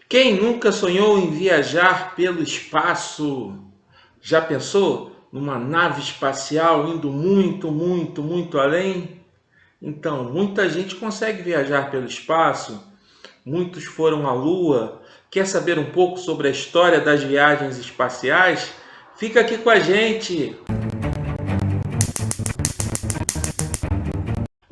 Quem nunca sonhou em viajar pelo espaço? Já pensou numa nave espacial indo muito, muito, muito além? Então, muita gente consegue viajar pelo espaço, muitos foram à Lua. Quer saber um pouco sobre a história das viagens espaciais? Fica aqui com a gente!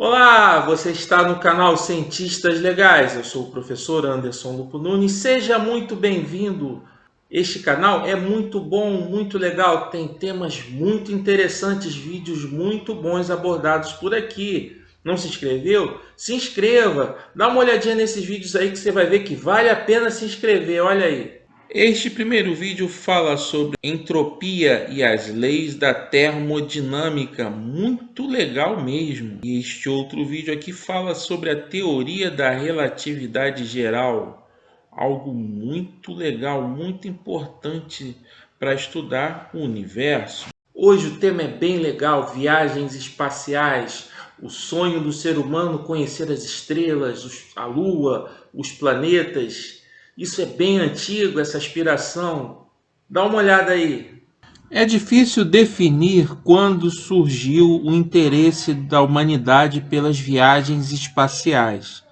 Olá, você está no canal Cientistas Legais. Eu sou o professor Anderson Lupo Nunes. Seja muito bem-vindo. Este canal é muito bom, muito legal. Tem temas muito interessantes, vídeos muito bons abordados por aqui. Não se inscreveu? Se inscreva. Dá uma olhadinha nesses vídeos aí que você vai ver que vale a pena se inscrever. Olha aí. Este primeiro vídeo fala sobre entropia e as leis da termodinâmica, muito legal mesmo. E este outro vídeo aqui fala sobre a teoria da relatividade geral, algo muito legal, muito importante para estudar o universo. Hoje o tema é bem legal, viagens espaciais, o sonho do ser humano conhecer as estrelas, a Lua, os planetas. Isso é bem antigo, essa aspiração. Dá uma olhada aí. É difícil definir quando surgiu o interesse da humanidade pelas viagens espaciais.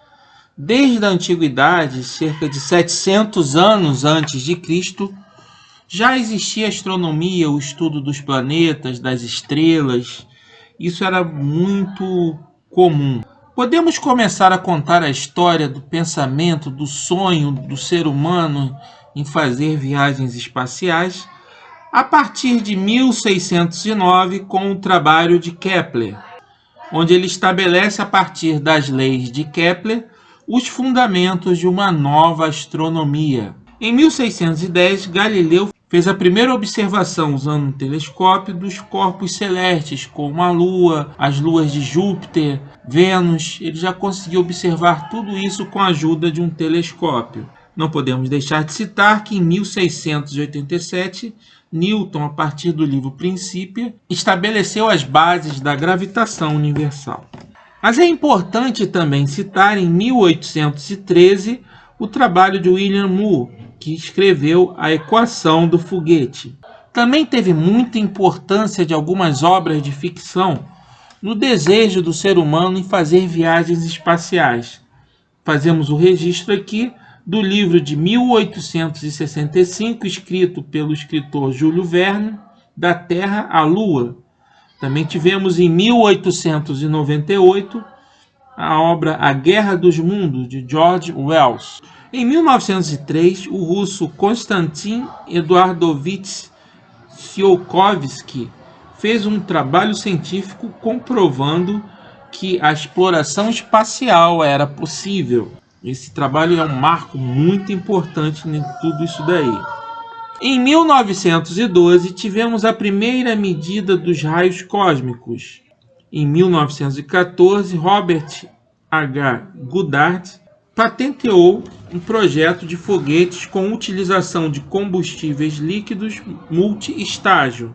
Desde a antiguidade, cerca de 700 anos antes de Cristo, já existia astronomia, o estudo dos planetas, das estrelas. Isso era muito comum. Podemos começar a contar a história do pensamento, do sonho do ser humano em fazer viagens espaciais a partir de 1609 com o trabalho de Kepler, onde ele estabelece a partir das leis de Kepler os fundamentos de uma nova astronomia. Em 1610, Galileu fez a primeira observação usando um telescópio dos corpos celestes, como a Lua, as luas de Júpiter, Vênus. Ele já conseguiu observar tudo isso com a ajuda de um telescópio. Não podemos deixar de citar que em 1687, Newton, a partir do livro Princípio, estabeleceu as bases da gravitação universal. Mas é importante também citar em 1813 o trabalho de William Moore, que escreveu a equação do foguete. Também teve muita importância de algumas obras de ficção no desejo do ser humano em fazer viagens espaciais. Fazemos o registro aqui do livro de 1865, escrito pelo escritor Júlio Verne, Da Terra à Lua. Também tivemos em 1898 a obra A Guerra dos Mundos, de George Wells. Em 1903, o russo Konstantin Eduardovich Tsiolkovsky fez um trabalho científico comprovando que a exploração espacial era possível. Esse trabalho é um marco muito importante em tudo isso daí. Em 1912, tivemos a primeira medida dos raios cósmicos. Em 1914, Robert H. Goddard patenteou um projeto de foguetes com utilização de combustíveis líquidos multi-estágio,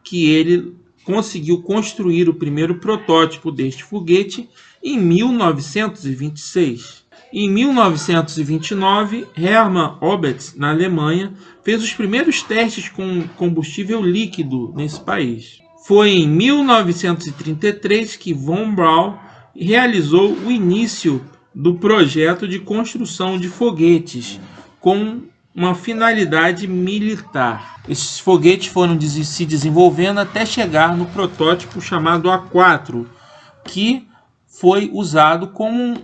que ele conseguiu construir o primeiro protótipo deste foguete em 1926. Em 1929, Hermann Oberth, na Alemanha, fez os primeiros testes com combustível líquido nesse país. Foi em 1933 que von Braun realizou o início do projeto de construção de foguetes com uma finalidade militar. Esses foguetes foram se desenvolvendo até chegar no protótipo chamado A4, que foi usado como um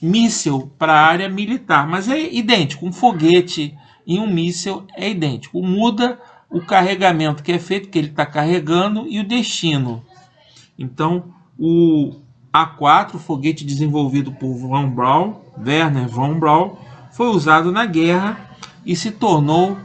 míssil para a área militar, mas é idêntico, um foguete e um míssil é idêntico. Muda o carregamento que é feito, que ele está carregando, e o destino. Então, o A4, foguete desenvolvido por von Braun, Werner von Braun, foi usado na guerra e se tornou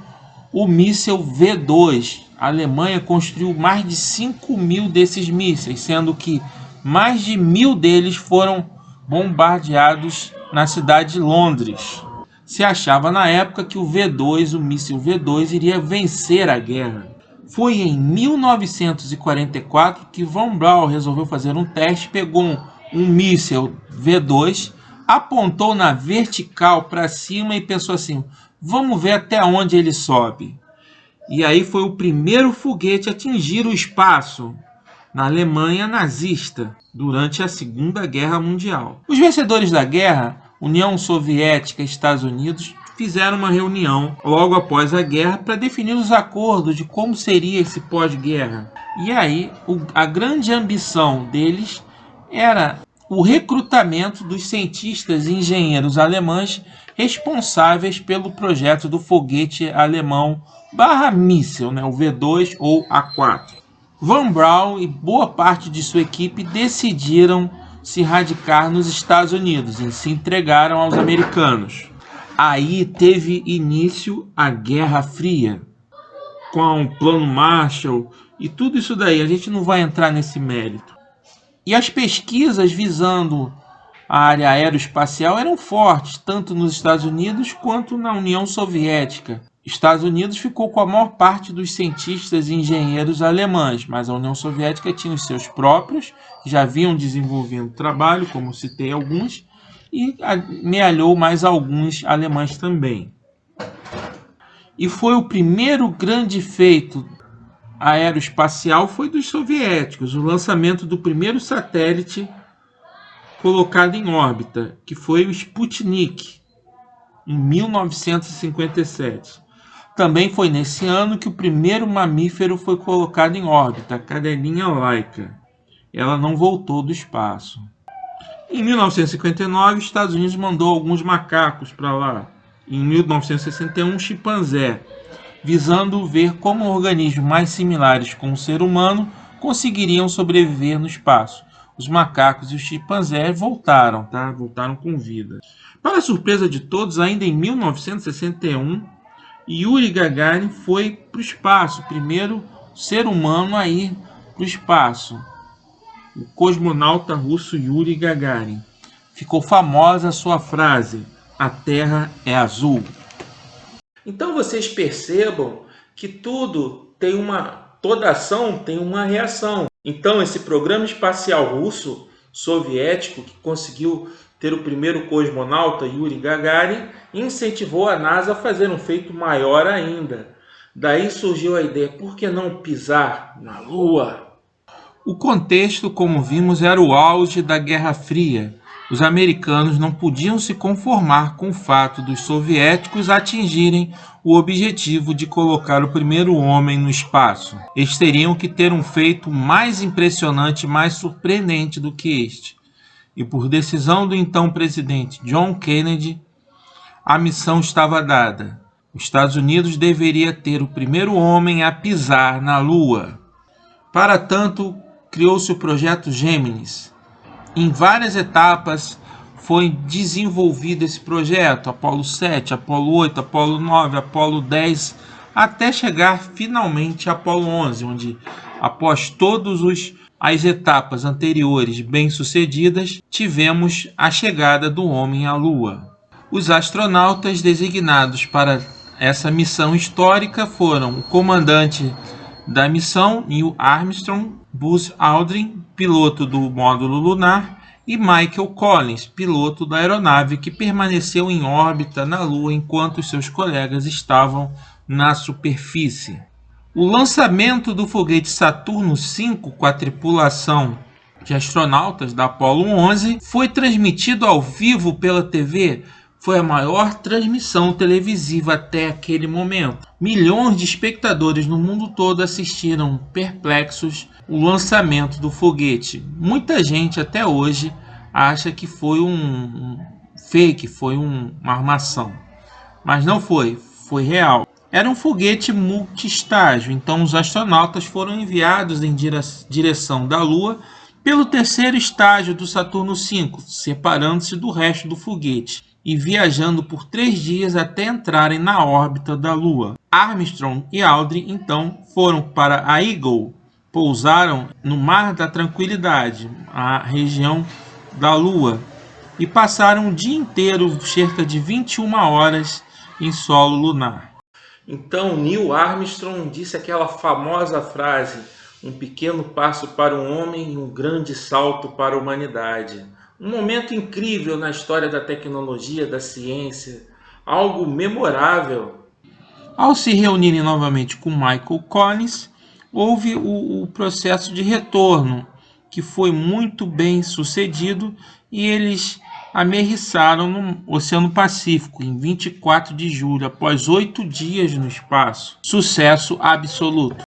o míssil V2. A Alemanha construiu mais de 5.000 desses mísseis, sendo que mais de 1.000 deles foram bombardeados na cidade de Londres. Se achava na época que o V2, o míssil V2, iria vencer a guerra. Foi em 1944 que von Braun resolveu fazer um teste, pegou um míssil V2, apontou na vertical para cima e pensou assim: vamos ver até onde ele sobe. E aí foi o primeiro foguete a atingir o espaço na Alemanha nazista durante a Segunda Guerra Mundial. Os vencedores da guerra, União Soviética e Estados Unidos, fizeram uma reunião logo após a guerra para definir os acordos de como seria esse pós-guerra. E aí a grande ambição deles era o recrutamento dos cientistas e engenheiros alemães responsáveis pelo projeto do foguete alemão barra-míssil, o V2 ou A4. Von Braun e boa parte de sua equipe decidiram se radicar nos Estados Unidos e se entregaram aos americanos. Aí teve início a Guerra Fria, com o Plano Marshall e tudo isso daí. A gente não vai entrar nesse mérito. E as pesquisas visando a área aeroespacial eram fortes, tanto nos Estados Unidos quanto na União Soviética. Estados Unidos ficou com a maior parte dos cientistas e engenheiros alemães, mas a União Soviética tinha os seus próprios, já vinham desenvolvendo trabalho, como citei alguns, e amealhou mais alguns alemães também. E foi o primeiro grande feito aeroespacial foi dos soviéticos, o lançamento do primeiro satélite colocado em órbita, que foi o Sputnik, em 1957. Também foi nesse ano que o primeiro mamífero foi colocado em órbita, a cadelinha Laika. Ela não voltou do espaço. Em 1959, os Estados Unidos mandou alguns macacos para lá. Em 1961, um chimpanzé, visando ver como organismos mais similares com o ser humano conseguiriam sobreviver no espaço. Os macacos e os chimpanzés voltaram, voltaram com vida. Para a surpresa de todos, ainda em 1961, Yuri Gagarin foi para o espaço, o primeiro ser humano a ir para o espaço. O cosmonauta russo Yuri Gagarin. Ficou famosa a sua frase: "A Terra é azul". Então vocês percebam que toda ação tem uma reação. Então esse programa espacial russo, soviético, que conseguiu ter o primeiro cosmonauta, Yuri Gagarin, incentivou a NASA a fazer um feito maior ainda. Daí surgiu a ideia: por que não pisar na Lua? O contexto, como vimos, era o auge da Guerra Fria. Os americanos não podiam se conformar com o fato dos soviéticos atingirem o objetivo de colocar o primeiro homem no espaço. Eles teriam que ter um feito mais impressionante, mais surpreendente do que este. E por decisão do então presidente John Kennedy, a missão estava dada. Os Estados Unidos deveria ter o primeiro homem a pisar na Lua. Para tanto, criou-se o projeto Gemini. Em várias etapas foi desenvolvido esse projeto: Apollo 7, Apollo 8, Apollo 9, Apollo 10, até chegar finalmente a Apollo 11, onde, após todas as etapas anteriores bem-sucedidas, tivemos a chegada do homem à Lua. Os astronautas designados para essa missão histórica foram o comandante da missão, Neil Armstrong, Buzz Aldrin, piloto do módulo lunar, e Michael Collins, piloto da aeronave que permaneceu em órbita na Lua enquanto seus colegas estavam na superfície. O lançamento do foguete Saturno V com a tripulação de astronautas da Apollo 11 foi transmitido ao vivo pela TV. Foi a maior transmissão televisiva até aquele momento. Milhões de espectadores no mundo todo assistiram perplexos o lançamento do foguete. Muita gente até hoje acha que foi um fake, foi uma armação. Mas não foi, foi real. Era um foguete multi-estágio, então os astronautas foram enviados em direção da Lua pelo terceiro estágio do Saturno V, separando-se do resto do foguete e viajando por 3 dias até entrarem na órbita da Lua. Armstrong e Aldrin então foram para a Eagle, pousaram no Mar da Tranquilidade, a região da Lua, e passaram o dia inteiro, cerca de 21 horas, em solo lunar. Então Neil Armstrong disse aquela famosa frase: um pequeno passo para o homem e um grande salto para a humanidade. Um momento incrível na história da tecnologia, da ciência, algo memorável. Ao se reunirem novamente com Michael Collins, houve o processo de retorno, que foi muito bem sucedido, e eles aterrissaram no Oceano Pacífico em 24 de julho, após 8 dias no espaço. Sucesso absoluto.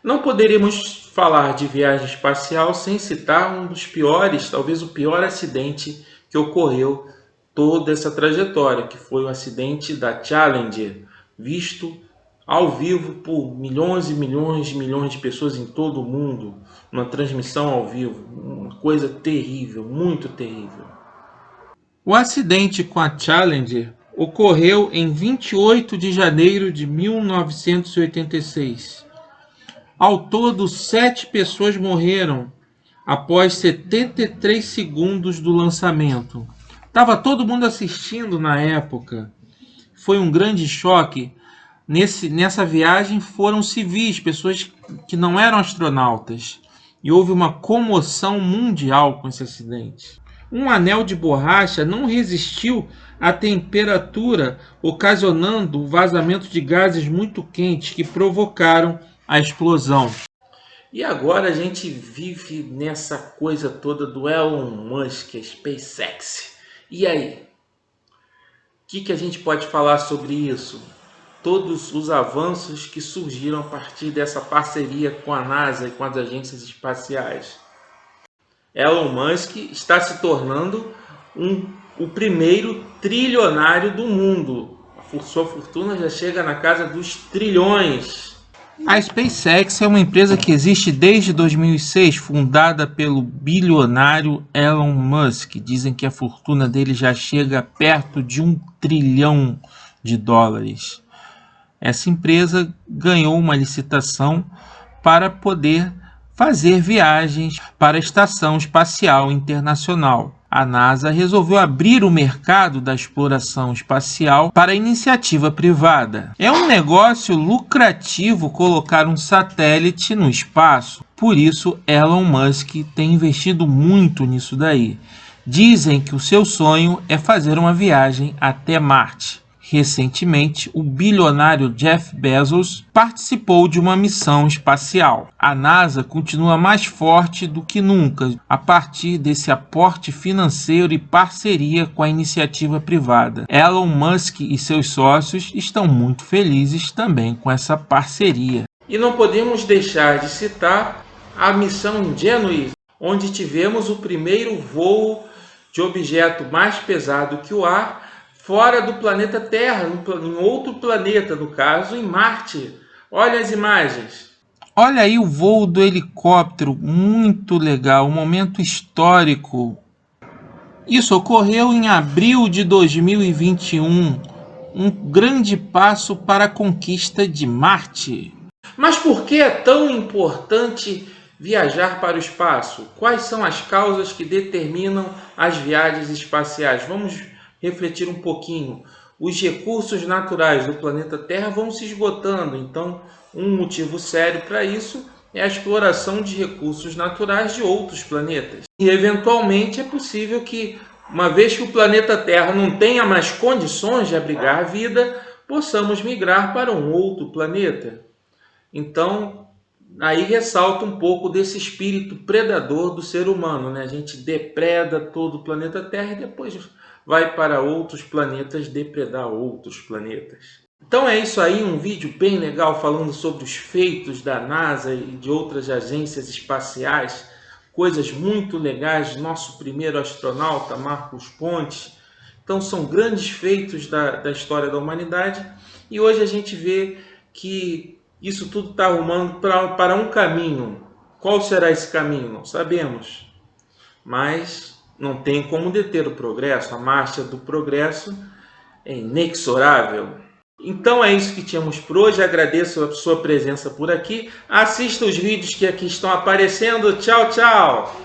Não poderíamos falar de viagem espacial sem citar um dos piores, talvez o pior acidente que ocorreu toda essa trajetória, que foi o acidente da Challenger, visto ao vivo por milhões e milhões e milhões de pessoas em todo o mundo, uma transmissão ao vivo, uma coisa terrível, muito terrível. O acidente com a Challenger ocorreu em 28 de janeiro de 1986. Ao todo, 7 pessoas morreram após 73 segundos do lançamento. Estava todo mundo assistindo na época. Foi um grande choque. Nessa viagem foram civis, pessoas que não eram astronautas. E houve uma comoção mundial com esse acidente. Um anel de borracha não resistiu à temperatura, ocasionando o vazamento de gases muito quentes que provocaram a explosão. E agora a gente vive nessa coisa toda do Elon Musk, a SpaceX. E aí? O que a gente pode falar sobre isso? Todos os avanços que surgiram a partir dessa parceria com a NASA e com as agências espaciais. Elon Musk está se tornando o primeiro trilionário do mundo. Sua fortuna já chega na casa dos trilhões. A SpaceX é uma empresa que existe desde 2006, fundada pelo bilionário Elon Musk. Dizem que a fortuna dele já chega perto de $1 trilhão. Essa empresa ganhou uma licitação para poder fazer viagens para a Estação Espacial Internacional. A NASA resolveu abrir o mercado da exploração espacial para a iniciativa privada. É um negócio lucrativo colocar um satélite no espaço. Por isso, Elon Musk tem investido muito nisso daí. Dizem que o seu sonho é fazer uma viagem até Marte. Recentemente, o bilionário Jeff Bezos participou de uma missão espacial. A NASA continua mais forte do que nunca a partir desse aporte financeiro e parceria com a iniciativa privada. Elon Musk e seus sócios estão muito felizes também com essa parceria. E não podemos deixar de citar a missão Gemini, onde tivemos o primeiro voo de objeto mais pesado que o ar, fora do planeta Terra, em outro planeta, no caso, em Marte. Olha as imagens. Olha aí o voo do helicóptero, muito legal, um momento histórico. Isso ocorreu em abril de 2021, um grande passo para a conquista de Marte. Mas por que é tão importante viajar para o espaço? Quais são as causas que determinam as viagens espaciais? Vamos refletir um pouquinho. Os recursos naturais do planeta Terra vão se esgotando, então um motivo sério para isso é a exploração de recursos naturais de outros planetas. E eventualmente é possível que, uma vez que o planeta Terra não tenha mais condições de abrigar a vida, possamos migrar para um outro planeta. Então, aí ressalta um pouco desse espírito predador do ser humano, né? A gente depreda todo o planeta Terra e depois vai para outros planetas depredar outros planetas. Então é isso aí, um vídeo bem legal falando sobre os feitos da NASA e de outras agências espaciais, coisas muito legais, nosso primeiro astronauta, Marcos Pontes. Então são grandes feitos da história da humanidade e hoje a gente vê que isso tudo está arrumando para um caminho. Qual será esse caminho? Não sabemos, mas não tem como deter o progresso, a marcha do progresso é inexorável. Então é isso que tínhamos por hoje, agradeço a sua presença por aqui, assista os vídeos que aqui estão aparecendo, tchau, tchau!